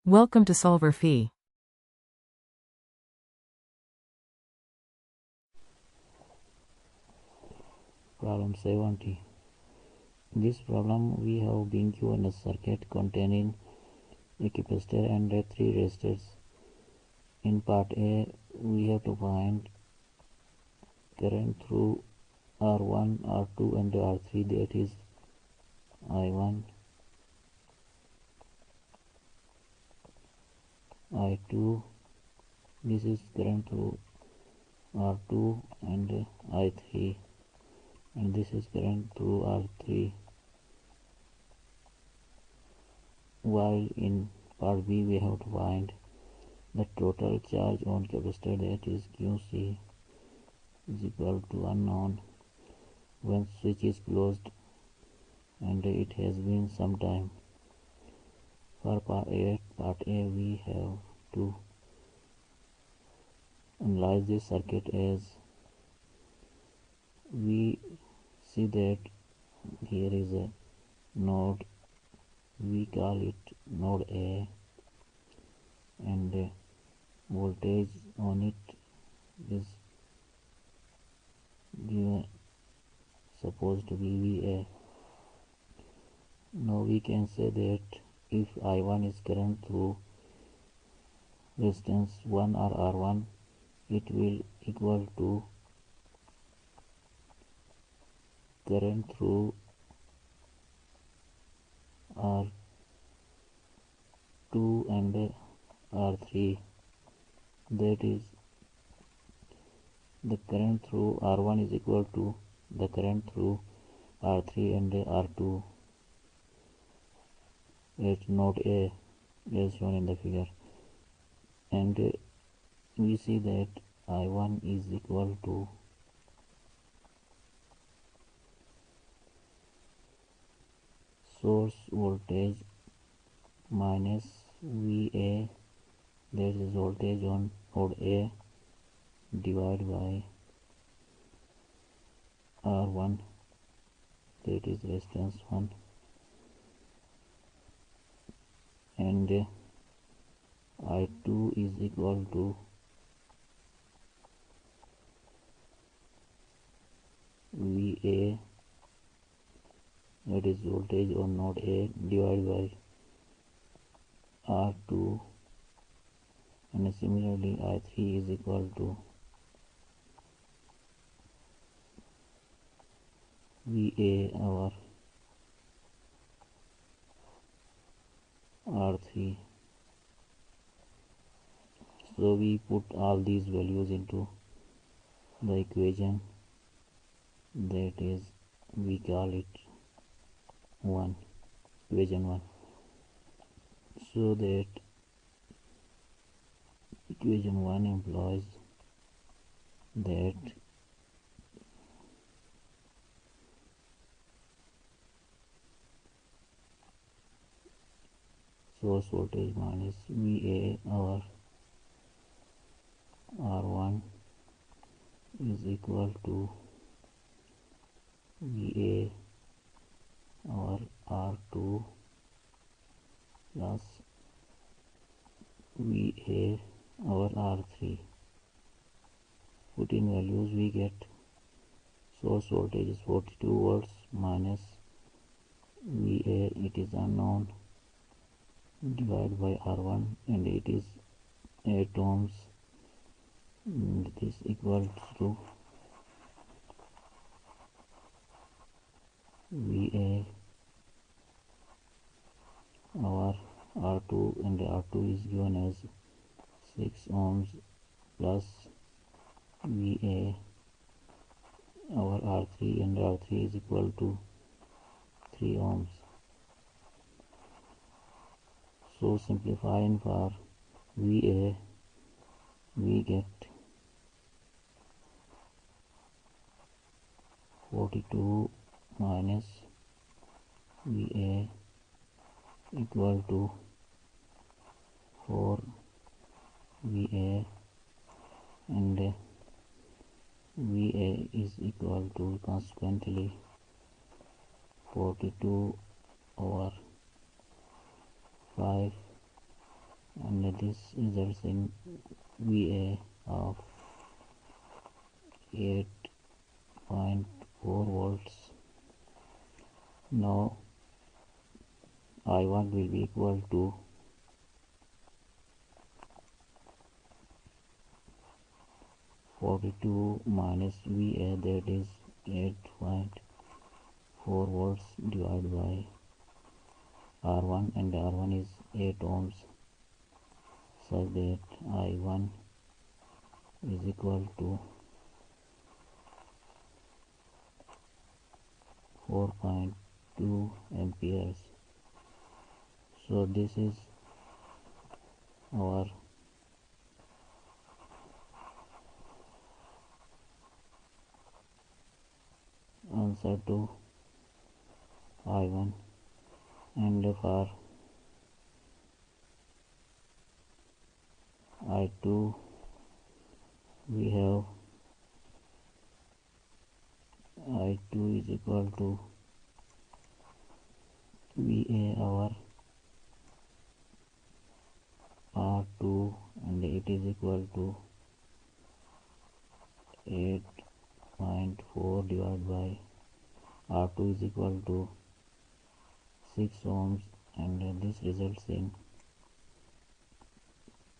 Welcome to solverfy. Problem 70. In this problem we have been given a circuit containing a capacitor and 3 resistors. In part A we have to find current through R1, R2 and R3, that is I1, I2. This is current through R2 and I3, and this is current through R3. While in part B we have to find the total charge on capacitor, that is QC, is equal to unknown when switch is closed and it has been some time. For part A we have to analyze this circuit as we see that here is a node, we call it node A, and voltage on it is given, supposed to be VA. Now we can say that if I1 is current through resistance 1 or R1, it will equal to current through R2 and R3, that is the current through R1 is equal to the current through R3 and R2 at node A as shown in the figure, and we see that I1 is equal to source voltage minus VA, that is voltage on node A, divided by R1, that is resistance 1, and I2 is equal to VA, that is voltage on node A, divided by R2, and similarly I3 is equal to VA over R3. So we put all these values into the equation, that is we call it equation 1, so that equation 1 implies that source voltage minus VA over R1 is equal to VA over R2 plus VA over R3. Put in values, we get source voltage is 42 volts minus VA, it is unknown, divided by R1, and it is 8 ohms, and this equals to VA over R2, and R2 is given as 6 ohms plus VA over R3, and R3 is equal to 3 ohms. So simplifying for VA, we get 42 minus VA equal to 4 VA, and VA is equal to consequently 42 over 5 and this results in VA of 8.4 volts. Now I1 will be equal to 42 minus VA, that is 8.4 volts divided by R1, and R1 is 8 ohms, such that I1 is equal to 4.2 amperes. So this is our answer to I1, and for I2 we have I2 is equal to VA over R2, and it is equal to 8.4 divided by R2 is equal to 6 ohms, and this results in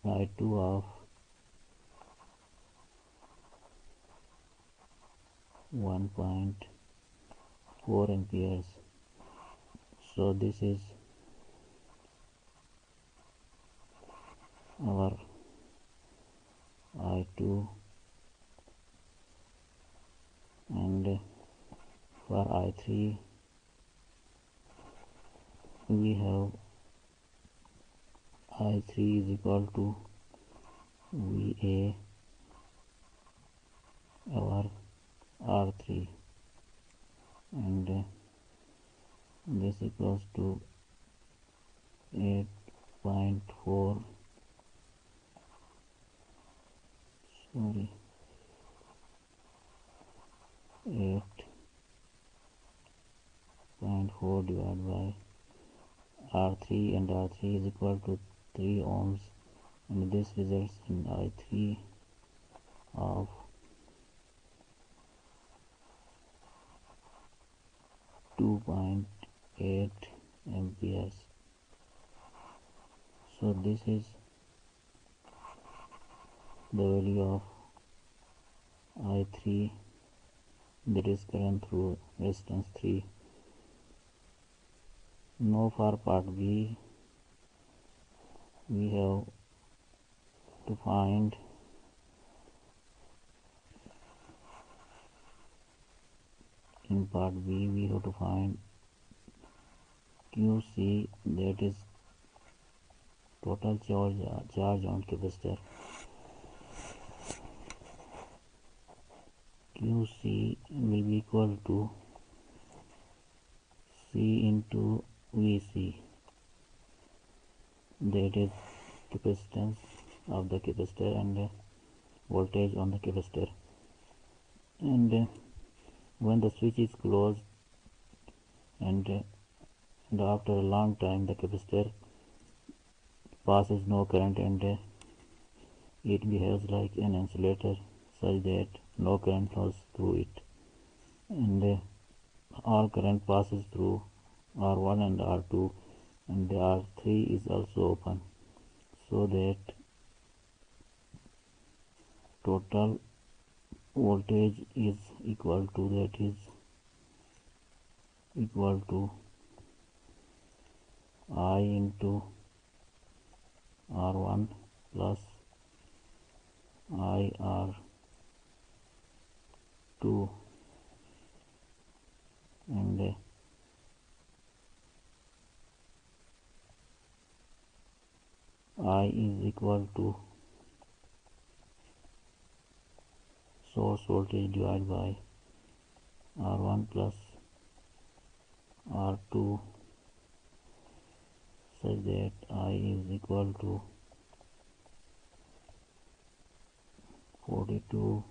I2 of 1.4 amperes. So this is our I2, and for I3 we have I3 is equal to VA over R3, and this equals to 8.4 sorry 8.4 divided by R3, and R3 is equal to 3 ohms, and this results in I3 of 2.8 amperes. So this is the value of I3, that is current through resistance 3. Now for part B we have to find QC, that is total charge on capacitor. QC will be equal to C into VC, that is capacitance of the capacitor and voltage on the capacitor. And when the switch is closed and after a long time the capacitor passes no current, and it behaves like an insulator, such that no current flows through it, and all current passes through R1 and R2, and the R3 is also open, so that total voltage is equal to I into R1 plus IR2, and I is equal to source voltage divided by R1 plus R2, such that I is equal to 42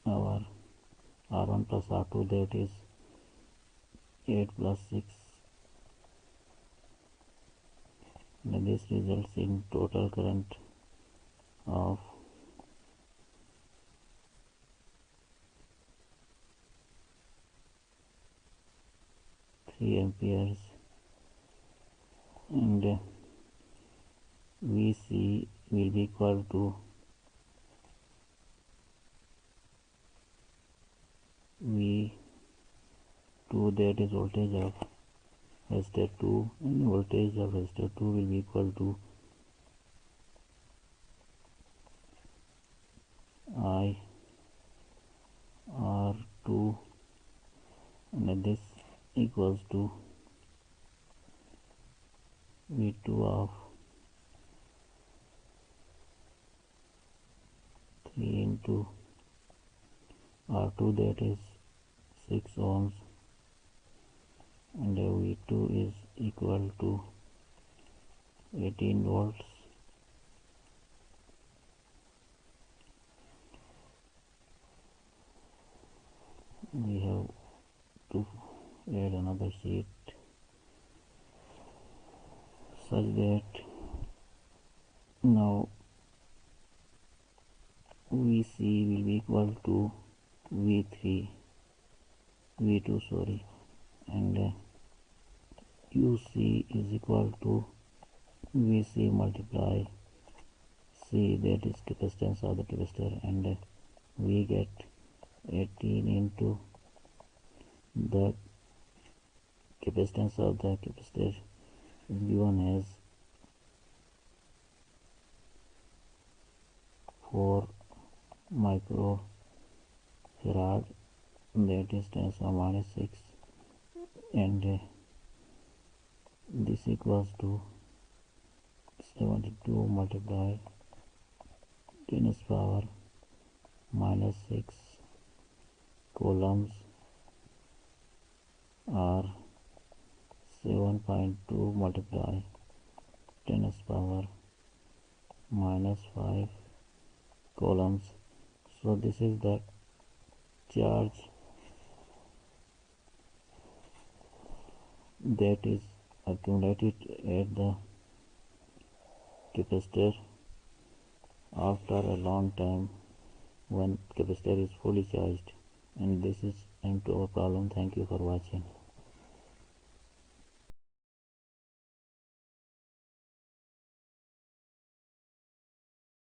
over R1 plus R2, that is 8 plus 6, and this results in total current of 3 amperes, and Vc will be equal to V2, that is voltage of resistor 2, and voltage of resistor 2 will be equal to I R2, and this equals to V2 of 3 into R2, that is 6 ohms, and V2 is equal to 18 volts. We have to add another sheet such that now Vc will be equal to V2 sorry, and Uc is equal to Vc multiply C, that is capacitance of the capacitor, and we get 18 into the capacitance of the capacitor is given as 4 microfarad, that is 10 to the minus 6, and this equals to 72 multiplied 10 to the power minus 6 coulombs are 7.2 multiplied 10 to the power minus 5 coulombs. So this is the charge that is accumulated at the capacitor after a long time when capacitor is fully charged. And this is end to our problem. Thank you for watching.